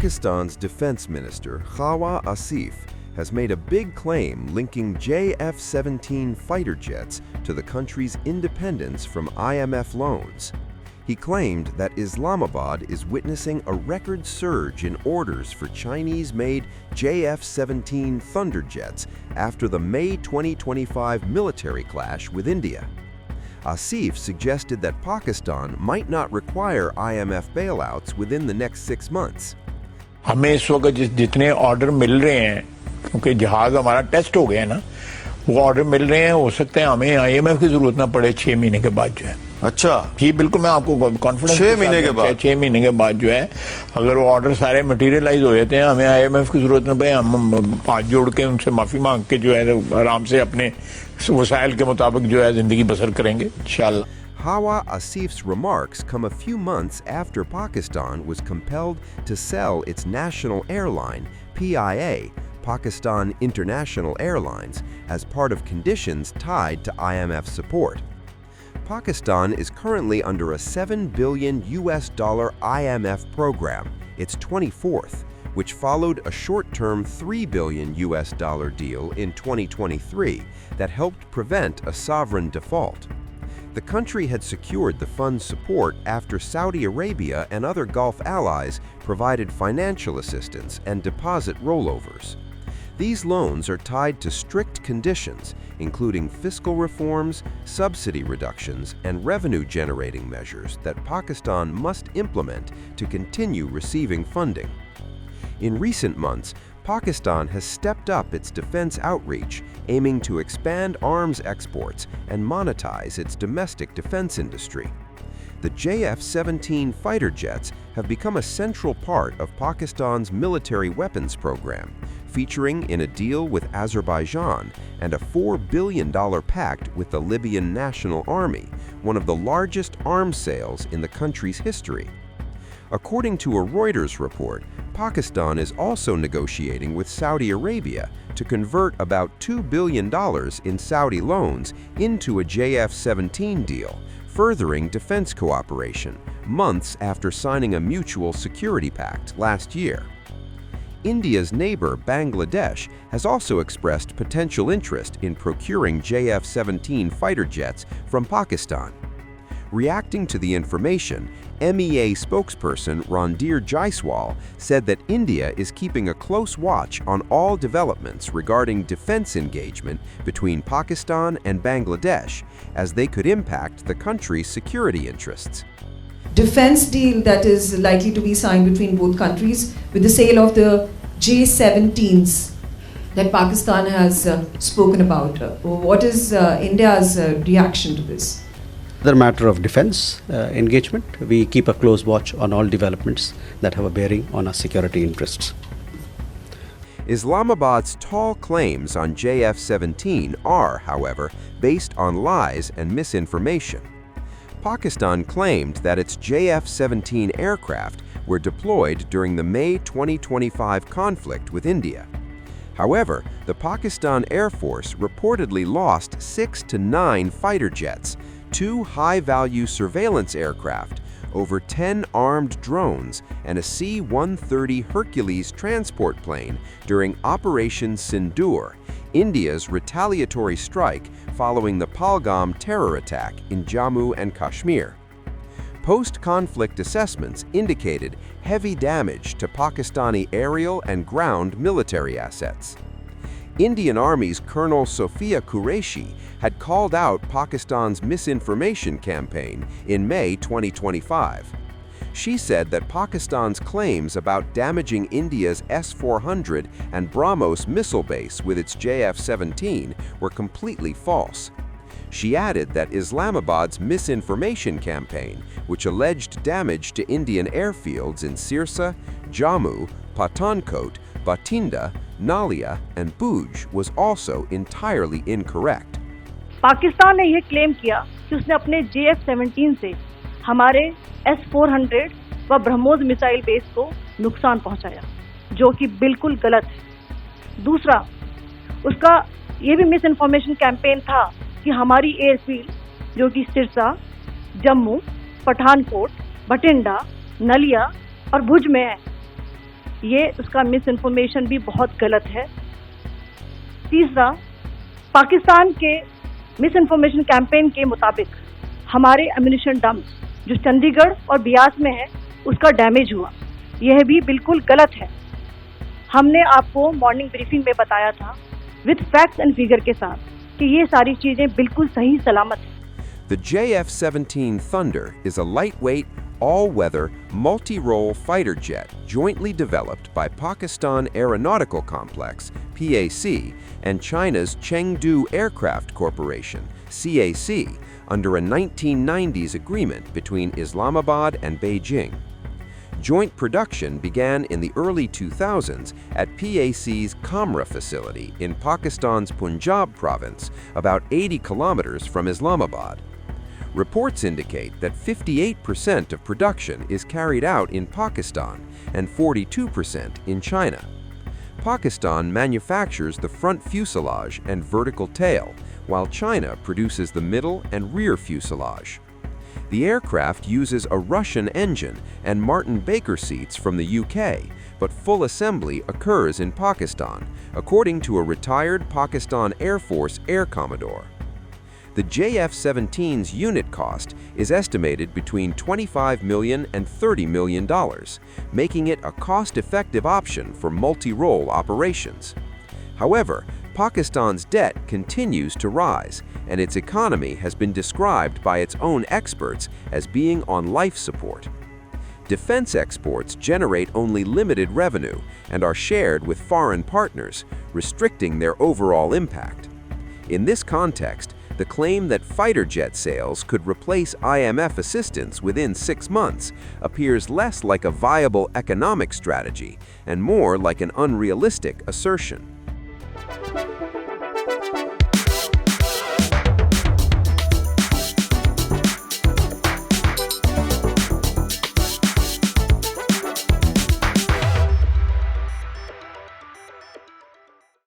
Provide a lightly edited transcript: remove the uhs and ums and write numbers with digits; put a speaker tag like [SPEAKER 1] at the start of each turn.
[SPEAKER 1] Pakistan's Defence Minister Khawaja Asif has made a big claim linking JF-17 fighter jets to the country's independence from IMF loans. He claimed that Islamabad is witnessing a record surge in orders for Chinese-made JF-17 Thunder jets after the May 2025 military clash with India. Asif suggested that Pakistan might not require IMF bailouts within the next 6 months.
[SPEAKER 2] हमें इस वक्त जितने order मिल रहे हैं क्योंकि जहाज हमारा test हो गया ना, वो ऑर्डर मिल रहे हैं, हो सकते हैं हमें आईएमएफ की जरूरत ना पड़े 6 महीने के बाद जो है।
[SPEAKER 3] अच्छा
[SPEAKER 2] जी बिल्कुल, मैं आपको कॉन्फिडेंस
[SPEAKER 3] 6 महीने के बाद
[SPEAKER 2] 6 महीने के बाद जो है अगर वो ऑर्डर सारे मटेरियलाइज हो जाते हैं, हमें आईएमएफ की जरूरत ना पड़े, हम हाथ जोड़ के उनसे माफी मांग के जो है आराम से अपने वसाइल के मुताबिक जो है जिंदगी बसर करेंगे इंशाल्लाह।
[SPEAKER 1] Khawaja Asif's remarks come a few months after Pakistan was compelled to sell its national airline, PIA, Pakistan International Airlines, as part of conditions tied to IMF support. Pakistan is currently under a $7 billion IMF program, its 24th, which followed a short-term $3 billion deal in 2023 that helped prevent a sovereign default. The country had secured the fund's support after Saudi Arabia and other Gulf allies provided financial assistance and deposit rollovers. These loans are tied to strict conditions, including fiscal reforms, subsidy reductions, and revenue-generating measures that Pakistan must implement to continue receiving funding. In recent months, Pakistan has stepped up its defense outreach, aiming to expand arms exports and monetize its domestic defense industry. The JF-17 fighter jets have become a central part of Pakistan's military weapons program, featuring in a deal with Azerbaijan and a $4 billion pact with the Libyan National Army, one of the largest arms sales in the country's history. According to a Reuters report, Pakistan is also negotiating with Saudi Arabia to convert about $2 billion in Saudi loans into a JF-17 deal, furthering defense cooperation, months after signing a mutual security pact last year. India's neighbor, Bangladesh, has also expressed potential interest in procuring JF-17 fighter jets from Pakistan. Reacting to the information, MEA spokesperson Randir Jaiswal said that India is keeping a close watch on all developments regarding defense engagement between Pakistan and Bangladesh, as they could impact the country's security interests.
[SPEAKER 4] Defense deal that is likely to be signed between both countries with the sale of the J-17s that Pakistan has spoken about. What is India's reaction to this?
[SPEAKER 5] Another matter of defense engagement, we keep a close watch on all developments that have a bearing on our security interests.
[SPEAKER 1] Islamabad's tall claims on JF-17 are, however, based on lies and misinformation. Pakistan claimed that its JF-17 aircraft were deployed during the May 2025 conflict with India. However, the Pakistan Air Force reportedly lost 6 to 9 fighter jets, 2 high-value surveillance aircraft, over 10 armed drones, and a C-130 Hercules transport plane during Operation Sindoor, India's retaliatory strike following the Pahalgam terror attack in Jammu and Kashmir. Post-conflict assessments indicated heavy damage to Pakistani aerial and ground military assets. Indian Army's Colonel Sophia Qureshi had called out Pakistan's misinformation campaign in May 2025. She said that Pakistan's claims about damaging India's S-400 and BrahMos missile base with its JF-17 were completely false. She added that Islamabad's misinformation campaign, which alleged damage to Indian airfields in Sirsa, Jammu, Pathankot, Bathinda, Nalia, and Bhuj, was also entirely incorrect.
[SPEAKER 6] Pakistan ने यह claim किया कि उसने अपने JF-17 से हमारे S-400 व BrahMos missile base को नुकसान पहुंचाया, जो कि बिल्कुल गलत है। दूसरा, उसका यह भी मिस इन्फॉर्मेशन कैंपेन था कि हमारी एयरफील्ड जो कि सिरसा, जम्मू, पठानकोट, बठिंडा, नलिया और भुज में है, ये उसका मिस इन्फॉर्मेशन भी बहुत गलत है। तीसरा, पाकिस्तान के मिस इन्फॉर्मेशन कैंपेन के मुताबिक हमारे एम्यूनिशन डंप जो चंडीगढ़ और बियास में है उसका डैमेज हुआ, यह भी बिल्कुल गलत है। हमने आपको मॉर्निंग ब्रीफिंग में बताया था विद फैक्ट्स एंड फिगर के साथ कि ये सारी चीजें बिल्कुल सही सलामत है।
[SPEAKER 1] The JF-17 Thunder is a lightweight, all-weather, multi-role fighter jet jointly developed by Pakistan Aeronautical Complex, PAC, and China's Chengdu Aircraft Corporation, CAC, under a 1990s agreement between Islamabad and Beijing. Joint production began in the early 2000s at PAC's Kamra facility in Pakistan's Punjab province, about 80 kilometers from Islamabad. Reports indicate that 58% of production is carried out in Pakistan and 42% in China. Pakistan manufactures the front fuselage and vertical tail, while China produces the middle and rear fuselage. The aircraft uses a Russian engine and Martin Baker seats from the UK, but full assembly occurs in Pakistan, according to a retired Pakistan Air Force Air Commodore. The JF-17's unit cost is estimated between $25 million and $30 million, making it a cost-effective option for multi-role operations. However, Pakistan's debt continues to rise, and its economy has been described by its own experts as being on life support. Defense exports generate only limited revenue and are shared with foreign partners, restricting their overall impact. In this context, the claim that fighter jet sales could replace IMF assistance within 6 months appears less like a viable economic strategy and more like an unrealistic assertion.